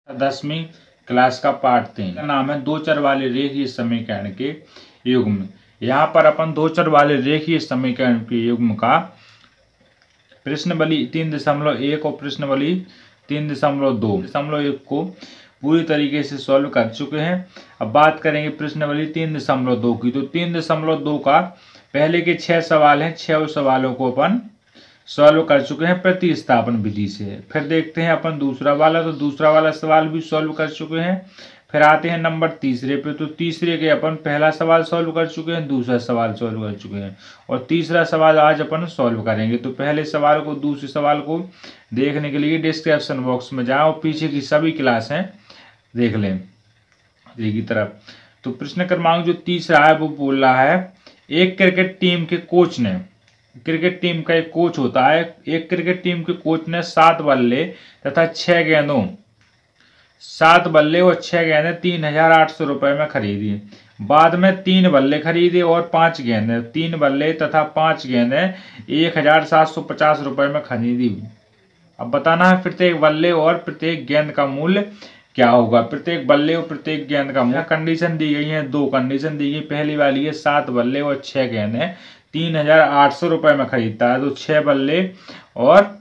10वीं क्लास का पार्ट 3 का नाम है दो चर वाले रेखीय समीकरण के युग्म। यहाँ पर अपन दो चर वाले रेखीय समीकरण के युग्म का प्रश्नावली 3.1 और प्रश्नावली 3.2 को पूरी तरीके से सॉल्व कर चुके हैं। अब बात करेंगे प्रश्नावली 3.2 की। तो 3.2 का पहले के 6 सवाल हैं, 6 सवालों को अपन सॉल्व कर चुके हैं प्रतिस्थापन विधि से। फिर देखते हैं अपन दूसरा वाला, तो दूसरा वाला सवाल भी सॉल्व कर चुके हैं। फिर आते हैं नंबर तीसरे पे, तो तीसरे के अपन पहला सवाल सॉल्व कर चुके हैं, दूसरा सवाल सॉल्व कर चुके हैं और तीसरा सवाल आज अपन सॉल्व करेंगे। तो पहले सवाल को दूसरे सवाल को देखने के लिए डिस्क्रिप्शन बॉक्स में जाओ, पीछे की सभी क्लास हैं देख लें की तरफ। तो प्रश्न क्रमांक जो तीसरा है वो बोल रहा है, एक क्रिकेट टीम के कोच ने, क्रिकेट टीम का एक कोच होता है, एक क्रिकेट टीम के कोच ने 7 बल्ले तथा 6 गेंदों, 7 बल्ले और 6 गेंदें 3,800 रुपये में खरीदी। बाद में 3 बल्ले खरीदे और 5 गेंदें, 3 बल्ले तथा 5 गेंदें 1,750 रुपये में खरीदी। अब बताना है प्रत्येक बल्ले और प्रत्येक गेंद का मूल्य क्या होगा। प्रत्येक बल्ले और प्रत्येक गेंद का मूल्य, कंडीशन दी गई है, 2 कंडीशन दी गई। पहली वाली है 7 बल्ले और 6 गेंदें 3,800 रुपये में खरीदता है, तो 6 बल्ले और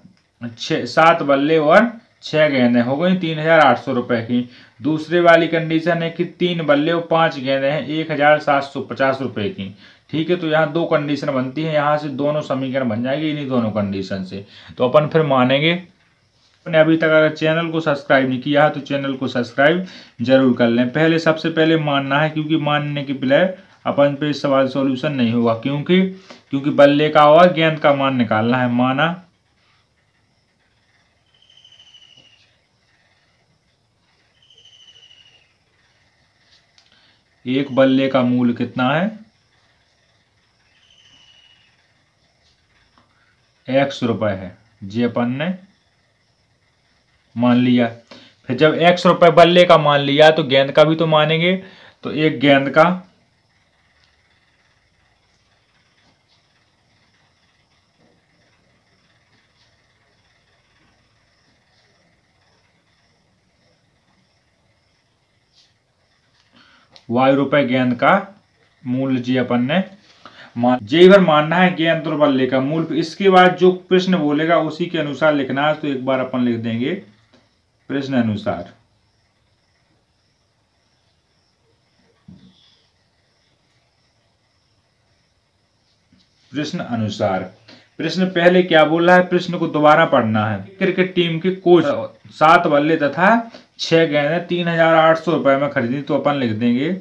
7 बल्ले और 6 गेंदें हो गई 3,800 रुपये की। दूसरी वाली कंडीशन है कि 3 बल्ले और 5 गेंदें हैं 1,750 रुपये की। ठीक है, तो यहाँ 2 कंडीशन बनती है, यहाँ से दोनों समीकरण बन जाएंगे इन्हीं दोनों कंडीशन से। तो अपन फिर मानेंगे। आपने अभी तक अगर चैनल को सब्सक्राइब नहीं किया है तो चैनल को सब्सक्राइब जरूर कर लें। पहले सबसे पहले मानना है, क्योंकि मानने के बजाय अपन पे सवाल सॉल्यूशन नहीं होगा, क्योंकि बल्ले का और गेंद का मान निकालना है। माना एक बल्ले का मूल्य कितना है, x रुपए है, जी अपन ने मान लिया। फिर जब x रुपए बल्ले का मान लिया तो गेंद का भी तो मानेंगे। तो एक गेंद का y रुपए गेंद का मूल्य जी अपन ने जी भर मानना है गेंद और बल्ले का मूल्य। इसके बाद जो प्रश्न बोलेगा उसी के अनुसार लिखना है। तो एक बार अपन लिख देंगे प्रश्न अनुसार। प्रश्न अनुसार, प्रश्न पहले क्या बोल रहा है, प्रश्न को दोबारा पढ़ना है। क्रिकेट टीम के कोच 7 बल्ले तथा 6 गेंदें 3,800 रुपये में खरीदी। तो अपन लिख देंगे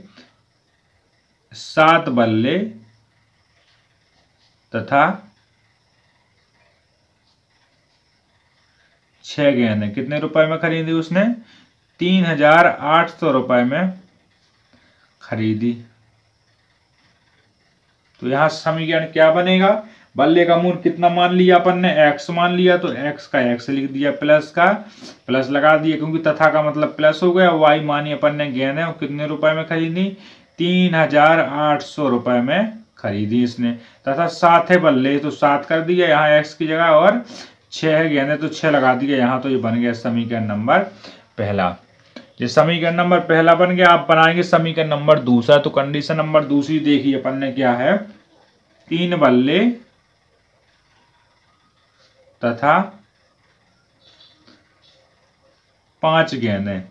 7 बल्ले तथा 6 गेंदें कितने रुपए में खरीदी उसने, 3,800 रुपये में खरीदी। तो यहां समीकरण क्या बनेगा, बल्ले का मूल्य कितना मान लिया अपन ने, x मान लिया, तो x का x लिख दिया, प्लस का प्लस लगा दिया, क्योंकि तथा का मतलब प्लस हो गया। y मानी अपन ने गेंद है, कितने रुपए में खरीदी, 3,800 रुपये में खरीदी इसने। तथा 7 है बल्ले, तो 7 कर दिया यहाँ x की जगह, और 6 है गेंदें तो 6 लगा दिया यहाँ। तो ये बन गया समीकरण नंबर पहला। ये समीकरण नंबर पहला बन गया। आप बनाएंगे समीकरण नंबर दूसरा। तो कंडीशन नंबर दूसरी देखिए अपन ने क्या है, 3 बल्ले तथा 5 गेंदें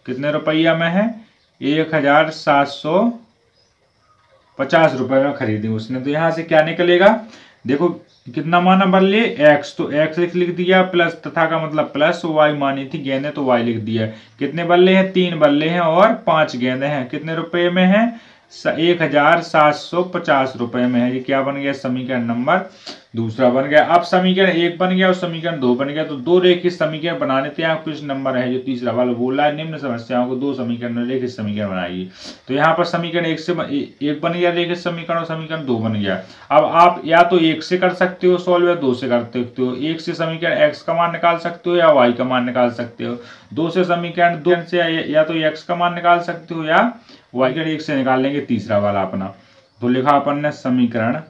कितने रुपया में है, 1,750 रुपये में खरीदी उसने। तो यहां से क्या निकलेगा, देखो कितना माना बल्ले, x, तो x लिख दिया, प्लस तथा का मतलब प्लस, y मानी थी गेंदें तो y लिख दिया। कितने बल्ले हैं, 3 बल्ले हैं और 5 गेंदें हैं, कितने रुपए में है, 1,750 रुपये में है। ये क्या बन गया, समीकरण नंबर दूसरा बन गया। अब समीकरण 1 बन गया और समीकरण 2 बन गया। तो 2 रेखित समीकरण बनाने थे। यहाँ प्रश्न नंबर है जो तीसरा वाला बोल रहा है, निम्न समस्याओं को 2 समीकरण रेखित समीकरण बनाइए। तो यहाँ पर समीकरण 1 से 1 बन गया रेखित समीकरण, और समीकरण 2 बन गया। अब आप या तो 1 से कर सकते हो सॉल्व, या 2 से कर सकते हो। 1 से समीकरण x का मान निकाल सकते हो या y का मान निकाल सकते हो। 2 से समीकरण 2 से या तो x का मान निकाल सकते हो या y का 1 से निकाल लेंगे तीसरा वाला अपना। तो लिखा अपन ने समीकरण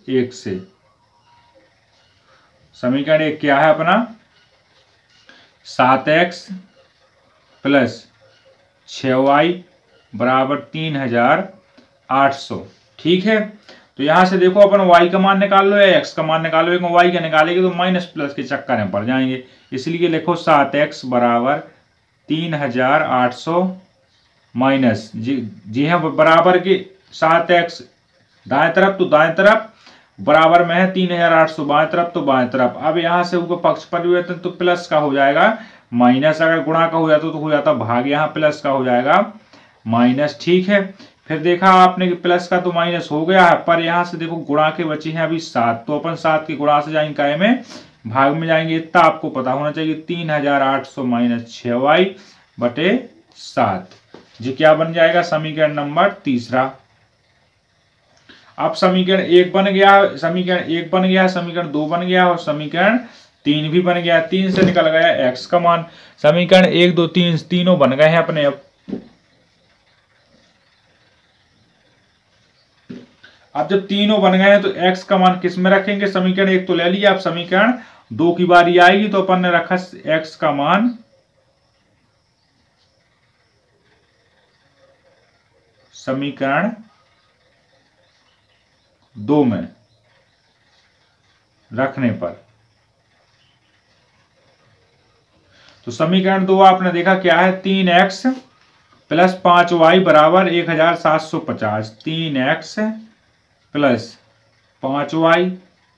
1 से समीकरण 1 क्या है अपना 7x प्लस 6y बराबर 3800। ठीक है, तो यहां से देखो अपन y का मान निकाल लो या x का मान निकालो, एक y का निकालेंगे तो माइनस प्लस के चक्कर में पड़ जाएंगे, इसलिए लिखो 7x बराबर 3800 माइनस जी हाँ बराबर के 7x दाएं तरफ तो दाएं तरफ बराबर में है 3800 बाएं तरफ तो बाएं तरफ। अब यहां से ऊपर पक्ष परिवर्तन तो प्लस का हो जाएगा माइनस, अगर गुणा का हो जाता तो हो जाता भाग, यहाँ प्लस का हो जाएगा माइनस। ठीक है, फिर देखा आपने कि प्लस का तो माइनस हो गया है, पर यहाँ से देखो गुणा के बचे हैं अभी 7, तो अपन 7 के गुणा से जाएंगे काय में भाग में जाएंगे, इतना आपको पता होना चाहिए 3800 माइनस 6y बटे 7, जी क्या बन जाएगा समीकरण नंबर तीसरा। अब समीकरण 1 बन गया, समीकरण 1 बन गया, समीकरण 2 बन गया और समीकरण 3 भी बन गया। 3 से निकल गया x का मान, समीकरण 1 2 3 तीनों बन गए हैं अपने। अब जब तीनों बन गए हैं तो x का मान किस में रखेंगे, समीकरण 1 तो ले लिया, अब समीकरण 2 की बारी आएगी तो अपन ने रखा x का मान समीकरण 2 में रखने पर, तो समीकरण 2 आपने देखा क्या है 3x प्लस 5y बराबर 1750, 3x प्लस 5y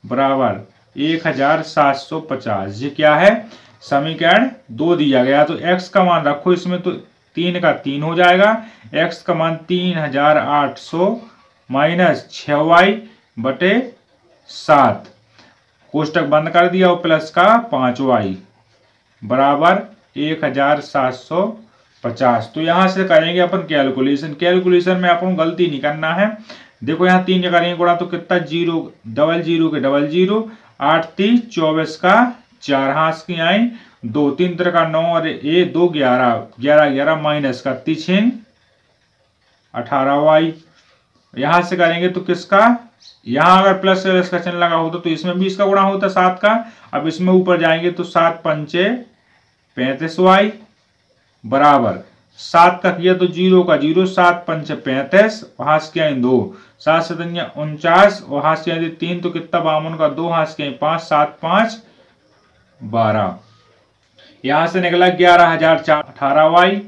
बराबर 1750, ये क्या है समीकरण 2 दिया गया। तो x का मान रखो इसमें तो 3 का 3 हो जाएगा, x का मान 3800 माइनस 6y बटे 7, कोष्टक बंद कर दिया और प्लस का 5y बराबर 1750। तो यहां से करेंगे अपन कैलकुलेशन, कैलकुलेशन में अपन गलती नहीं करना है। देखो यहाँ 3 करेंगे गुणा तो कितना 0 डबल 0 के डबल 0, 8 3 24 का 4 हाथ की आई 2 3 3 का 9 और 2 11 11 11 माइनस का 3 18y। यहां से करेंगे तो किसका, यहां अगर प्लस का चिन्ह लगा होता तो इसमें भी इसका गुणा होता 7 का, अब इसमें ऊपर जाएंगे तो 7 पंचे 35y बराबर 7 का किया तो 0 का 0, 7 पंचे 35, हाथ के 2, 7 से 49 और हाथ के 3 तो कितना 52 का 2, हाथ के 5, 7 5 12, यहां से निकला 11418y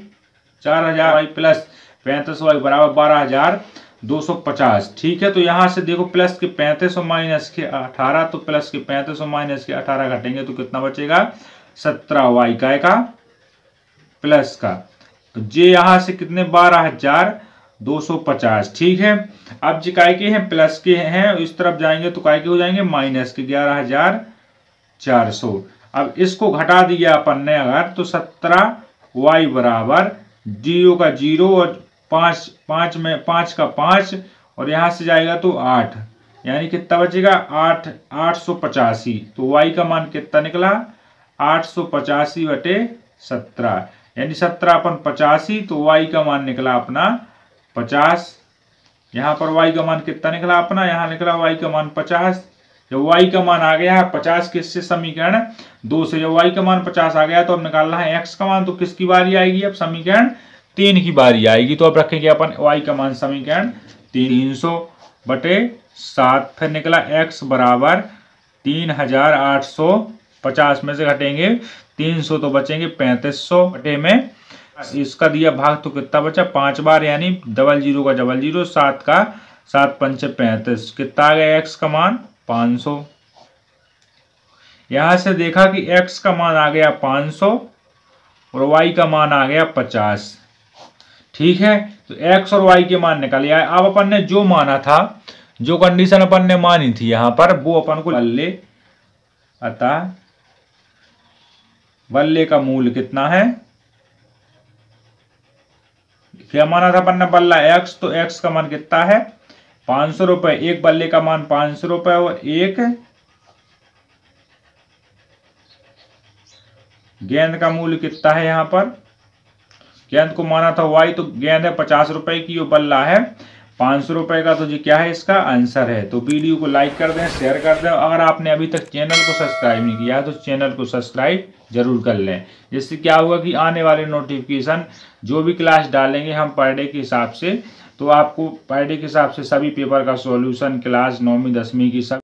4000y प्लस 35y बराबर 12250। ठीक है, तो यहां से देखो प्लस के 35 और माइनस के 18, तो प्लस के 35 और माइनस के 18 घटेंगे तो कितना बचेगा 17y का प्लस का, तो जे यहां से कितने 12250। ठीक है, अब जी काय के हैं प्लस के हैं, इस तरफ जाएंगे तो काय के हो जाएंगे माइनस के 11400। अब इसको घटा दिया अपन ने अगर तो 17y बराबर 0 का 0 और 5 में 5 का 5 और यहां से जाएगा तो 8, यानी कितना बचेगा 885। तो y का मान कितना निकला 885 बटे 17, यानी 17 अपन 85, तो y का मान निकला अपना 50। यहाँ पर y का मान कितना निकला अपना, यहाँ निकला y का मान 50। जब y का मान आ गया है 50 किससे समीकरण 2 से, जब y का मान 50 आ गया तो अब निकालना है x का मान, तो किसकी बारी आएगी अब समीकरण 3 की बारी आएगी। तो अब रखेंगे अपन y का मान समीकरण 300 बटे 7, फिर निकला x बराबर 3850 में से घटेंगे 300 तो बचेंगे 3500 बटे में इसका दिया भाग तो कितना बचा 5 बार, यानी डबल 0 का डबल 0, 7 का 7 पंचे 35, कितना आ गया x का मान 500। यहां से देखा कि x का मान आ गया 500 और y का मान आ गया 50। ठीक है, तो x और y के मान निकल आए। अब अपन ने जो माना था, जो कंडीशन अपन ने मानी थी यहां पर, वो अपन को बल्ले, अतः बल्ले का मूल कितना है, क्या माना था अपन ने बल्ला x, तो x का मान कितना है 500 रुपए, एक बल्ले का मान 500 रुपए और एक गेंद का मूल्य कितना है। यहाँ पर गेंद को माना था y, तो गेंद है 50 रुपए की, बल्ला है 500 रुपये का तो जी क्या है इसका आंसर है। तो वीडियो को लाइक कर दें, शेयर कर दें। अगर आपने अभी तक चैनल को सब्सक्राइब नहीं किया है तो चैनल को सब्सक्राइब जरूर कर लें। जिससे क्या होगा कि आने वाले नोटिफिकेशन जो भी क्लास डालेंगे हम पर डे के हिसाब से, तो आपको पर डे के हिसाब से सभी पेपर का सॉल्यूशन क्लास 9वीं 10वीं की सब